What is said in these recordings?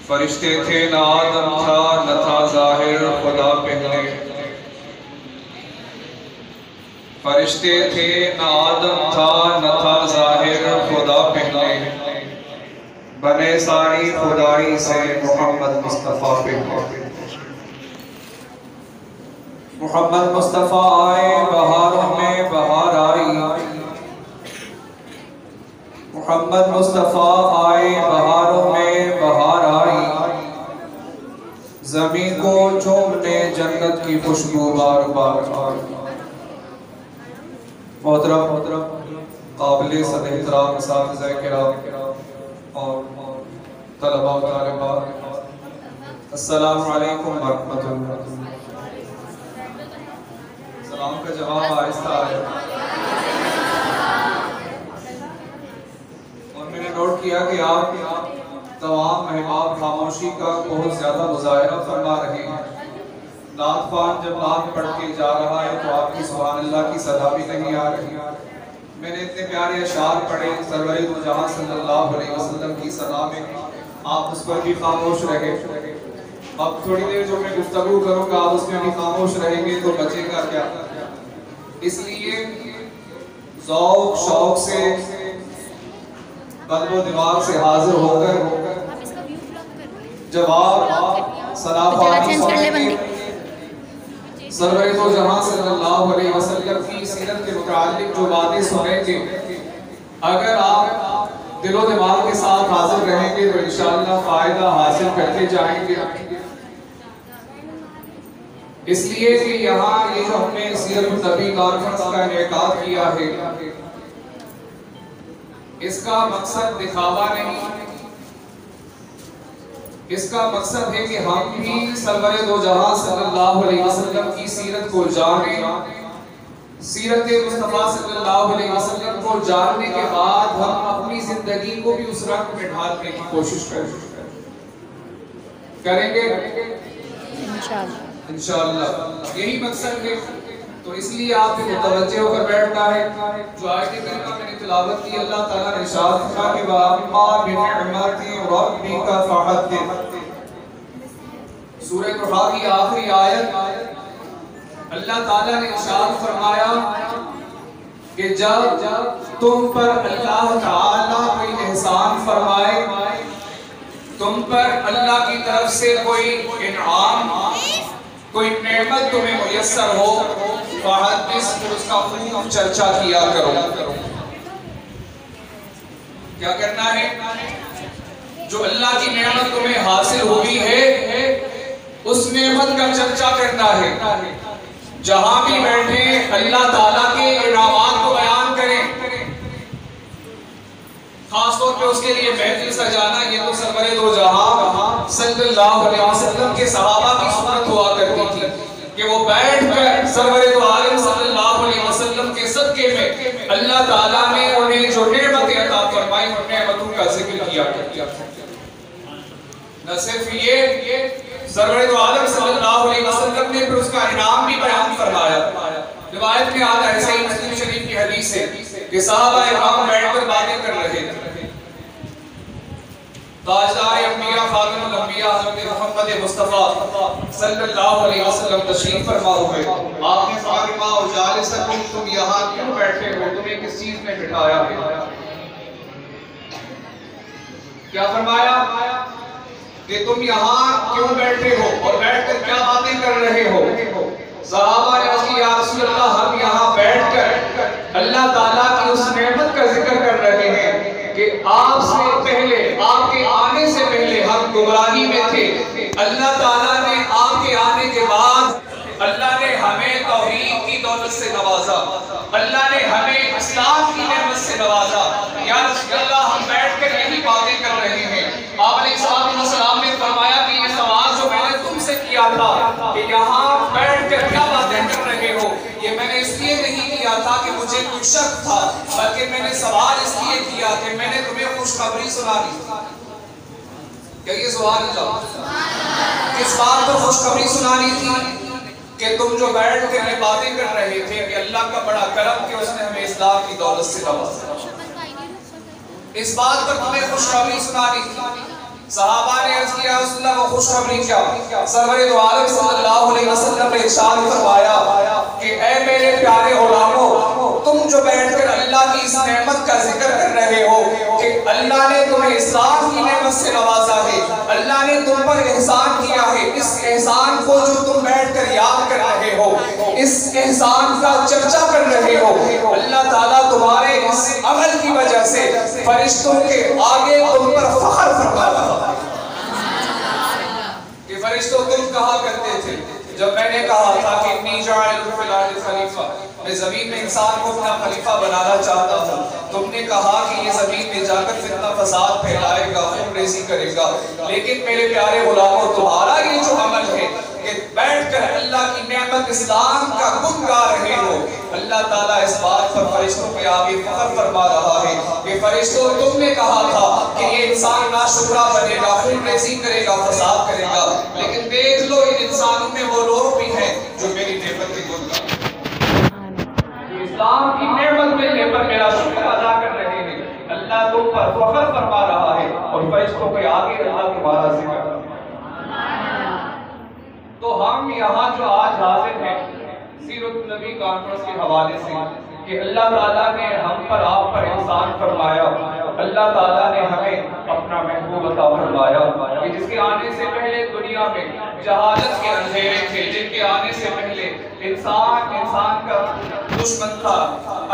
फरिश्ते थे न आदम था न था जाहिर खुदा पहले। फरिश्ते थे न आदम था न था जाहिर खुदा पहले। बने सारी खुदाई से मोहम्मद मुस्तफ़ा पे। मोहम्मद मुस्तफ़ा आए बहारों में बहार आई। मोहम्मद मुस्तफ़ा आए बहारों में बहार आई। ज़मीन को चूमने जन्नत की खुशबू बार बार आई। मोहतरम काबिल सद एहतराम असातिज़ा किराम और तलबा व तालिबात, अस्सलामु अलैकुम व रहमतुल्लाह। सलाम का जवाब आहिस्ता आया और मैंने नोट किया कि आप तमाम महबाब खामोशी का बहुत ज़्यादा मुज़ाहिरा फरमा रहे हैं। नात ख़्वान जब नात पढ़ के जा रहा है तो आपकी सुभान अल्लाह की सदा भी नहीं आ रही। मैंने इतने प्यारे अशार पढ़े सरवर दो जहां सल्लल्लाहु अलैहि वसल्लम की सदा में, आप उस पर भी खामोश रहे। अब थोड़ी देर जो मैं गुफ्तगू करूंगा आप उसमें भी खामोश रहेंगे तो बचेगा क्या। इसलिए ज़ौक़ शौक़ से कल्ब व दिमाग से हाजिर होकर जवाब सलाफ़ानी सुनेंगे। सरवर दो जहां सल्लल्लाहु अलैहि वसल्लम की सीरत के मुतालिक जो बातें सुनेंगे, अगर आप दिलो दिमाग के साथ हाजिर रहेंगे तो इंशाअल्लाह फायदा हासिल करते जाएंगे। इसलिए कि यहाँ ये जो हमने सीरत नबी कॉन्फ्रेंस का इनेकाद किया है, इसका मकसद दिखावा नहीं, इसका मकसद है कि हम भी सरवर दो जहां सल्लल्लाहु अलैहि वसल्लम की सीरत को जाने। सीरत मुस्तफ़ा सल्लल्लाहु अलैहि वसल्लम को जानने के बाद हम अपनी जिंदगी को भी उस रंग में ढालने की कोशिश करेंगे इंशाअल्लाह। यही मकसद है। तो इसलिए आप भी मुतवज्जे होकर बैठना है। जो आयत करीमा मैंने तिलावत की, अल्लाह ताला ने इरशाद किया कि वअम्मा बिनिअमति रब्बिका फहद्दिस। सूरह दुहा की आखिरी आयत अल्लाह ताला ने इरशाद फरमाया कि जब तुम पर अल्लाह ताला कोई एहसान फरमाए, तुम पर अल्लाह की तरफ से कोई इनाम, कोई नेमत तुम्हें मुयस्सर हो, फहद्दिस, फिर उसका खूब चर्चा किया करो। क्या करना है? जो अल्लाह की नेमत तुम्हें हासिल हुई है उस नेमत का चर्चा करना है। जहां भी बैठे अल्लाह ताला के इनामात को बयान करें। खासतौर पे उसके लिए महफिल सजाना, ये तो सरवर दो जहां सल्लल्लाहु अलैहि वसल्लम के सहाबा की सुन्नत हुआ करती थी कि वो बैठकर सरवर दो आलम सल्लल्लाहु अलैहि वसल्लम के सदके में अल्लाह ताला ने उन्हें जो नेमतें अता फरमाई उन नेमतों का जिक्र किया। न सिर्फ ये सरवर दो आलम सल्लल्लाहु अलैहि वसल्लम ने फिर उसका इनाम भी बयान फरमाया। रिवायत में आता है, सही मुस्लिम शरीफ की हदीस है कि सहाबा इमाम बैठकर बातें कर रहे थे। ताजदार अंबिया खातमुल अंबिया हज़रत मोहम्मद मुस्तफ़ा सल्लल्लाहु अलैहि वसल्लम तशरीफ फरमा हुए। आपने फरमाया और जालिसकुम, तुम यहाँ क्यों बैठे हो, तुम्हें किस चीज ने बिठाया है? क्या फरमाया कि तुम यहाँ क्यों बैठे हो और बैठकर क्या बातें कर रहे हो? सहाबा ने अर्ज़ किया, या रसूल अल्लाह, हम यहाँ बैठकर अल्लाह ताला की उस नेमत का जिक्र कर रहे हैं कि आपसे पहले, आपके आने से पहले हम गुमराही में थे। अल्लाह ताला ने आपके आने के बाद अल्लाह ने हमें तौहीद की दौलत से नवाजा, अल्लाह ने हमें इस्लाम की नेमत से नवाजा। या रसूल अल्लाह, हम बैठकर यही बातें कर रहे हैं। आप अलैहिस्सलाम ने फरमाया कि ये सवाल जो मैंने तुमसे किया था कि यहाँ बैठकर क्या बातें कर रहे हो, ये मैंने इसलिए नहीं किया था कि मुझे कुछ शक था, बल्कि मैंने सवाल इसलिए किया कि मैंने तुम्हें खुशखबरी सुना दी। क्या ये सुभान अल्लाह? किस बात पर खुशखबरी सुनानी थी कि तुम जो बैठ कर बातें कर रहे थे कि अल्लाह का बड़ा करम कि उसने हमें इस्लाम की दौलत से नवाजा। इस बात पर तुम्हें खुशखबरी सुनानी थी। सहाबा ने अर्ज किया रसूलुल्लाह वो खुशखबरी क्या? सरवर दो आलम सल्लल्लाहु अलैहि वसल्लम ने इरशाद फरमाया कि ऐ मेरे प्यारे गुलामों, तुम जो बैठकर अल्लाह की इस नेमत का जिक्र कर रहे हो कि अल्लाह ने तुम्हें इस्लाम की नेमत से नवाजा है, अल्लाह ने तुम पर एहसान किया है, इस एहसान को जो तुम बैठकर याद कर रहे हो, इस एहसान का चर्चा कर रहे हो, अल्लाह ताला तुम्हारे इस अमल की वजह से फरिश्तों के आगे तुम पर फख्र फरमा रहा है। कि फरिश्तों तुम कहा करते थे जब मैंने कहा था कि इन्नी जाइलुन फिल अर्दि खलीफा, मैं जमीन में इंसान को अपना खलीफा बनाना चाहता हूँ, तुमने कहा कि ये जमीन में जाकर फितना फसाद फैलाएगा, खूनरेज़ी करेगा। लेकिन मेरे प्यारे गुलामों, तुम्हारा ये जो अमल है कि बैठकर अल्लाह की नेमत इस्लाम का गुण गा रहे हो, अल्लाह ताला इस बात पर फरिश्तों के आगे फख्र फरमा रहा है कि फरिश्तों तुमने कहा था कि ये इंसान नाशुक्रा बनेगा, खूनरेज़ी करेगा, फसाद करेगा, लेकिन देख लो इन इंसानों में वो लोग भी हैं जो मेरी नेमत के गुण गाते हैं, इस्लाम की नेमत मिलने पर मेरा शुक्र अदा कर रहे हैं। अल्लाह तुम पर फख्र फरमा रहा है और फरिश्तों के आगे अल्लाह तुम्हारा जिक्र। तो हम यहाँ जो आज हाजिर हैं सीरत नबी कॉन्फ्रेंस के हवाले से कि अल्लाह ताला ने हम पर आप पर एहसान फरमाया, अल्लाह ताला ने हमें अपना महबूब अता फरमाया कि जिसके आने से पहले दुनिया में जहालत के अंधेरे थे, जिनके आने से पहले इंसान का दुश्मन था,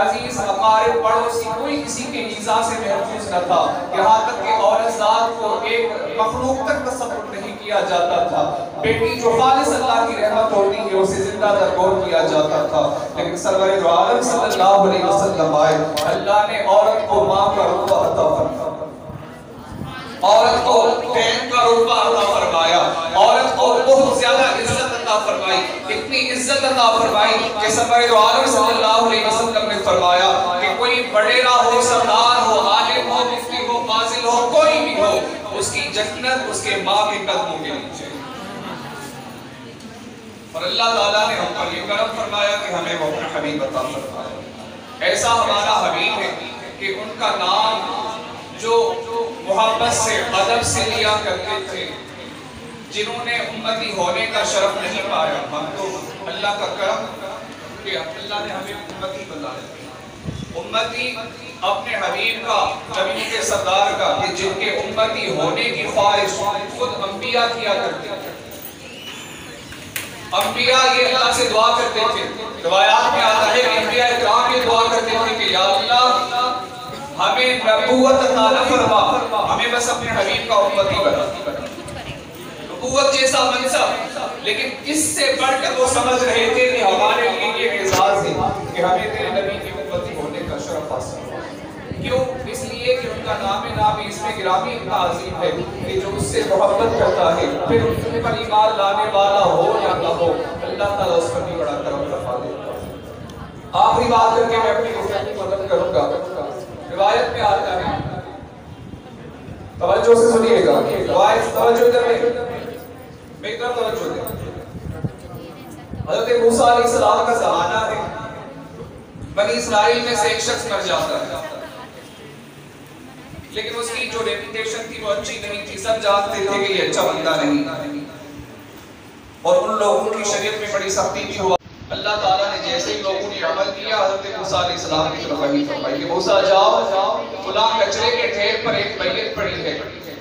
अजीज अकारिब पड़ोसी कोई किसी के ईज़ा से महफूज न था। यहाँ तक कि औरत ज़ात को एक मखलूक तक तसव्वुर नहीं किया जाता था। बेटी जो खालिस अल्लाह की रहमत होती है उसे जिंदा दरगोर किया जाता था, लेकिन सरवर दो आलम सल्लल्लाहु अलैहि वसल्लम आए, अल्लाह ने औरत को मां का रुतबा अता फरमाया, औरत को बहन का रुतबा अता फरमाया, औरत को बहुत ज्यादा इज्जत अता फरमाई, इतनी इज्जत अता फरमाई कि सरवर दो आलम सल्लल्लाहु अलैहि वसल्लम ने फरमाया कि कोई बड़ेरा हो, सरदार हो, आलिम हो, मुफ्ती हो, फाजिल हो, कोई भी हो, उसकी जन्नत उसके मां के कदमों के नीचे। और अल्लाह ताला ने हम पर ये करम फरमाया कि हमें वो अपना हबीब अता फरमाया। ऐसा हमारा हबीब है कि उनका नाम जो मोहब्बत से अदब से लिया करते थे, जिन्होंने उम्मती होने का शरफ नहीं पाया, हम तो अल्लाह का करम कि अल्लाह ने हमें उम्मती बनाया। उम्मती अपने हबीब का, नबी के सरदार का, कि जिनके उम्मती होने की ख्वाहिश खुद अंबिया किया करते थे। अंबिया ये अल्लाह से दुआ करते थे, रिवायात में आता है कि अंबिया इकराम ये दुआ करते थे कि या अल्लाह हमें नबूवत अता न फरमा, हमें बस अपने हबीब का उम्मती बना। नबूवत जैसा मनसब, लेकिन इससे बढ़कर वो समझ रहे थे कि हमारे लिए ये एजाज है कि हमें तेरे नबी की उम्मती होने का शरफ हासिल हुआ। क्यों? इसलिए कि उनका नाम इसमें गिरामी इतना अजीम है कि जो उससे मोहब्बत करता है, फिर उस पर ईमान लाने वाला हो या न हो, अल्लाह ताला उस पर भी बड़ा करम फरमा देता है। आखिरी बात करके मैं अपनी गुफ्तगू की मदद करूंगा। रिवायत में आता है, तवज्जो से सुनिएगा, रिवायत तवज्जो इधर मेरी तरफ तवज्जो दें। हज़रत मूसा अलैहिस्सलाम का ज़माना है, बनी इस्राइल में से एक शख्स मर जाता है, लेकिन उसकी जो रेपुटेशन थी वो अच्छी नहीं थी, सब जानते थे कि ये अच्छा बंदा नहीं, और उन लोगों की शरीयत में बड़ी सख्ती भी हुआ। अल्लाह ताला ने जैसे ही लोगों ने अमल किया, हज़रत मूसा अलैहिस्सलाम की तरफ वही फरमाई कि मूसा जाओ, फलां कचरे के ढेर पर एक मैयत पड़ी है,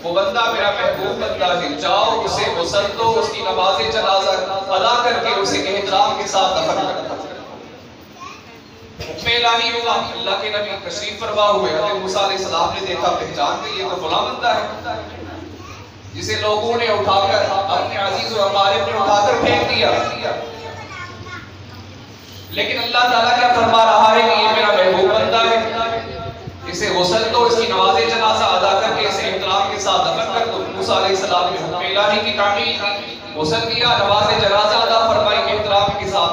वो बंदा मेरा महबूब बंदा है, जाओ उसे गुस्ल दो, उसकी नमाज़े जनाजा अदा करके उसे एहतराम के साथ दफन करो। इलाही हुआ, अल्लाह के नबी तशरीफ फरमा हुए, हज़रत मूसा अलैहिस्सलाम ने देखा, पहचान गए ये तो फलां बंदा है, जिसे लोगों ने उठाकर अपने अजीज और अकारिब ने उठाकर फेंक दिया। लेकिन अल्लाह ताला क्या फरमा रहा है कि ये मेरा महबूब बंदा है, इसे गुस्ल दो, इसकी नमाज़े जनाजा अदा करके इसे एहतराम के साथ दफन कर दो। मूसा अलैहिस्सलाम ने हुक्म इलाही की तामील की, गुस्ल किया, नमाज़े जनाजा अदा फरमाई, एहतराम के साथ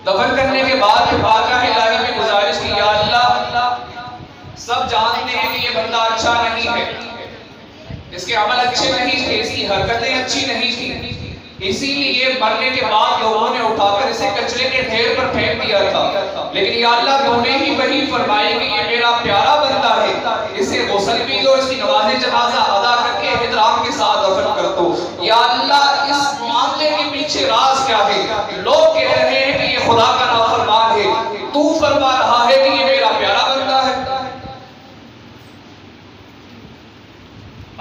दफन करने के बाद बारगाह इलाही में गुजारिश की, या अल्लाह सब जानते हैं कि ये ये बंदा अच्छा नहीं है, इसके अमल अच्छे नहीं थे, इसकी हरकतें अच्छी नहीं थी, इसीलिए मरने के बाद लोगों ने उठाकर इसे कचरे के ढेर पर फेंक दिया था। लेकिन या अल्लाह तूने ही वही फरमाई कि ये मेरा प्यारा बंदा है, इसे गुस्ल भी दो, इसकी नमाज़े जनाजा अदा करके एहतराम के साथ दफन कर दो। या अल्लाह इस मामले के पीछे राज क्या है? लोग कह रहे हैं कि ये खुदा का नाफरमान है, तू फरमा रहा है कि ये मेरा प्यारा बंदा है।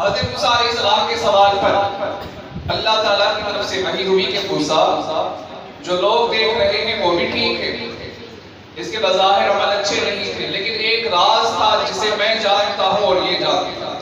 हज़रत मूसा अलैहिस्सलाम के सवाल पर अल्लाह ताला की तरफ से वही हुई कि मूसा, जो लोग देख रहे हैं वो भी ठीक है, इसके बज़ाहिर अमल अच्छे नहीं थे, लेकिन एक राज था जिसे मैं जानता हूं और ये जानता हूं।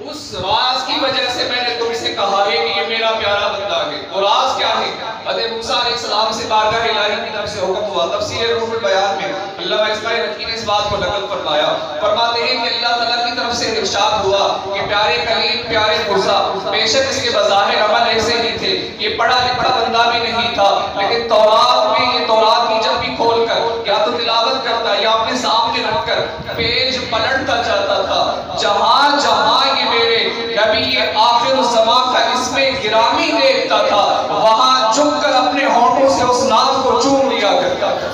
उस राज की वजह से मैंने तुमसे कहा है कि ये मेरा प्यारा बंदा है। वो राज क्या है? हज़रत मूसा अलैहिस्सलाम से बारगाह इलाही की तरफ से हुक्म हुआ। तफसीर रूहुल बयान में अल्लामा इस्माइल रकीनी ने इस बात को नकल फरमाया, फरमाते हैं कि अल्लाह ताला की तरफ से इरशाद हुआ कि प्यारे कलीम, प्यारे मूसा, बेशक इसके बज़ाहिर अमल ऐसे ही थे, ये पढ़ा लिखा बंदा भी नहीं था, लेकिन तौरात में ये तौरात की जब भी खोलकर या तो तिलावत करता या अपने सामने रखकर पेज पलटता जाता था, जहां जहां ये मेरे नबी आखिर ज़मां का इसमें गिरामी देखता था, वहां झुककर अपने होठों से उस नाम को चूम लिया करता था।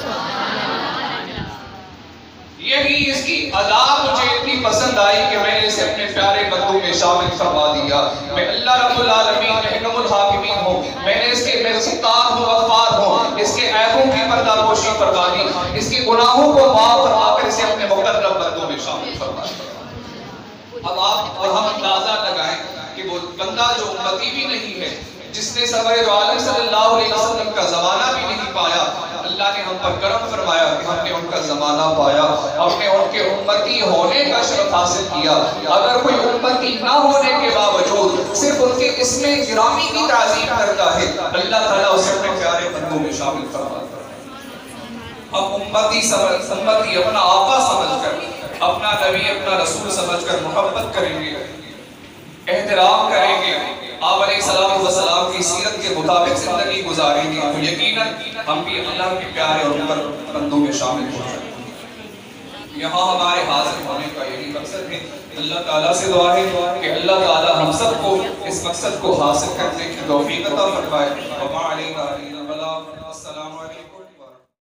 यही इसकी अदा मुझे इतनी पसंद आई कि मैंने इसे अपने प्यारे बंदों में शामिल करवा दिया। मैं अल्लाह रब्बुल आलमीन रहमुल हाकिमीन हूँ, मैंने इसके मैं सत्तार हूँ, गफ्फार हूँ, इसके ऐबों की पर्दापोशी फरमा दी, इसके गुनाहों को माफ फरमाकर इसे अपने मुकर्रम बंदों में शामिल फरमा दिया। अब आप और हम अंदाजा लगाएं कि वो बंदा जो उम्मती भी नहीं है, जिसने सरवर आलम सल्लल्लाहु अलैहि वसल्लम का ज़माना भी नहीं पाया, अल्लाह ने हम पर करम फरमाया कि हमने उनका ज़माना पाया, हमने उनके उम्मती होने का शरफ हासिल किया। अगर कोई उम्मती ना होने के बावजूद सिर्फ उनके इसमें गिरामी की ताज़ीम करता है, अल्लाह ताला उसे अपने प्यारे बंदों में शामिल फरमाता है। अब उम्मती अपना आका समझकर, अपना नबी, अपना रसूल समझकर मोहब्बत करेंगे, एहतराम करेंगे, आप अलैहिस्सलाम की सीरत के मुताबिक जिंदगी गुजारेंगे, तो यकीनन हम भी अल्लाह के प्यारे और बंदों में शामिल हो जाएंगे। यहाँ हमारे हाजिर होने का यही मकसद है। अल्लाह ताला से दुआ है कि अल्लाह ताला हम सबको इस मकसद को हासिल करने की तौफीक अता फरमाए।